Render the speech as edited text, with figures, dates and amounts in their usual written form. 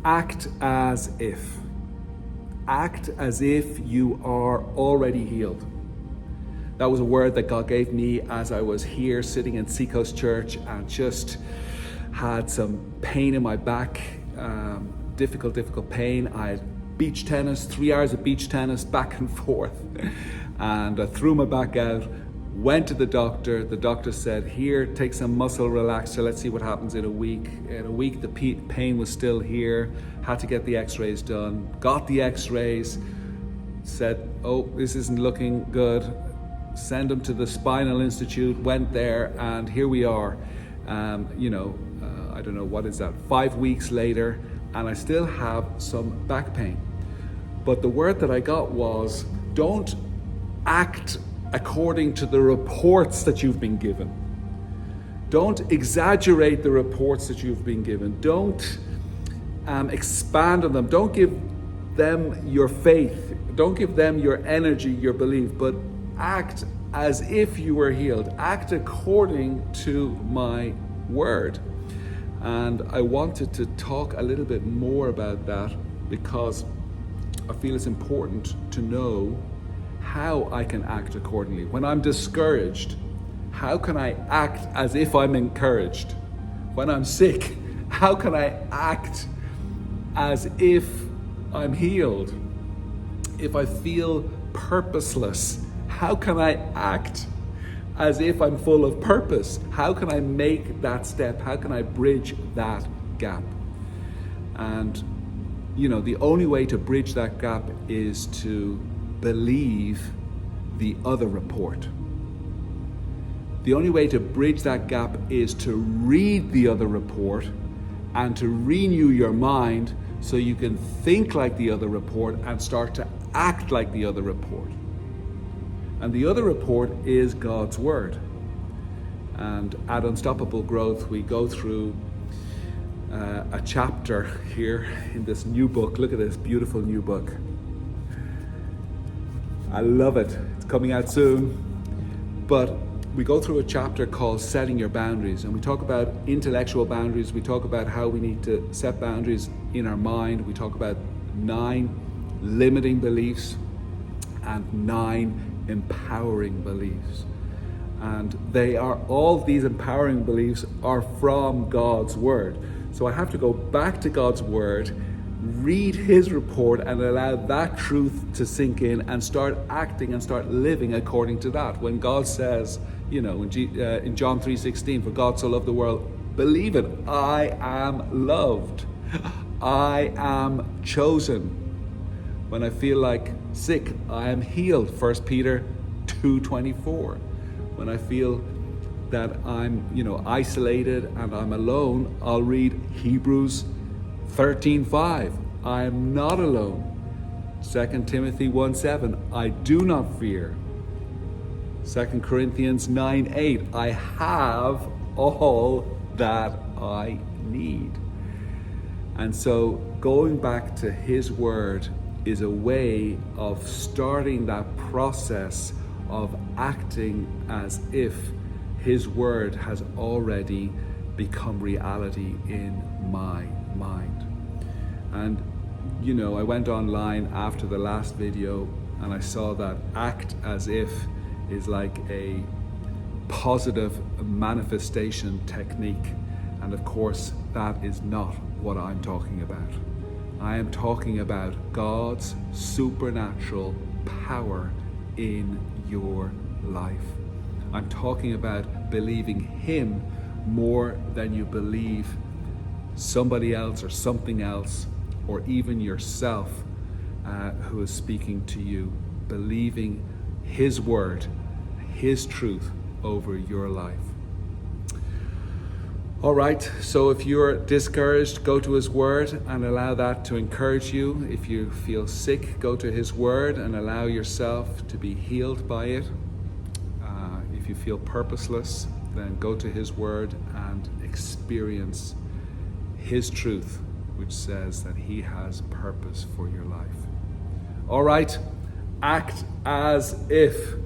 Act as if. Act as if you are already healed. That was a word that God gave me as I was here sitting in Seacoast Church and just had some pain in my back, difficult pain. I had beach tennis, 3 hours of beach tennis back and forth. And I threw my back out, went to the doctor. The doctor said, here, take some muscle relaxer. Let's see what happens in a week. In a week, the pain was still here. Had to get the x-rays done. Got the x-rays. Said, oh, this isn't looking good. Send him to the Spinal Institute. Went there, and here we are. I don't know, what is that? 5 weeks later, and I still have some back pain. But the word that I got was, don't act according to the reports that you've been given. Don't exaggerate the reports that you've been given. Don't expand on them. Don't give them your faith. Don't give them your energy, your belief, but act as if you were healed. Act according to my word. And I wanted to talk a little bit more about that because I feel it's important to know how I can act accordingly. When I'm discouraged, how can I act as if I'm encouraged? When I'm sick, how can I act as if I'm healed? If I feel purposeless, how can I act as if I'm full of purpose? How can I make that step? How can I bridge that gap? And, the only way to bridge that gap is to believe the other report. The only way to bridge that gap is to read the other report and to renew your mind so you can think like the other report and start to act like the other report. And the other report is God's word. And at Unstoppable Growth, we go through a chapter here in this new book. Look at this beautiful new book. I love it. It's coming out soon. But we go through a chapter called Setting Your Boundaries. And we talk about intellectual boundaries. We talk about how we need to set boundaries in our mind. We talk about 9 limiting beliefs and 9 empowering beliefs. And all these empowering beliefs are from God's word. So I have to go back to God's word, read his report, and allow that truth to sink in and start acting and start living according to that. When God says, in John 3:16, for God so loved the world, believe it, I am loved. I am chosen. When I feel like sick, I am healed. 1 Peter 2:24. When I feel that I'm, isolated and I'm alone, I'll read Hebrews 13:5. I am not alone. 2 Timothy 1:7. I do not fear. 2 Corinthians 9:8. I have all that I need. And so going back to his word is a way of starting that process of acting as if his word has already become reality in my mind. And I went online after the last video and I saw that act as if is like a positive manifestation technique. And of course, that is not what I'm talking about. I am talking about God's supernatural power in your life. I'm talking about believing him more than you believe somebody else or something else, or even yourself who is speaking to you. Believing his word, his truth over your life. All right, so if you're discouraged, go to his word and allow that to encourage you. If you feel sick, go to his word and allow yourself to be healed by it. If you feel purposeless, then go to his word and experience his truth, which says that he has purpose for your life. All right, act as if.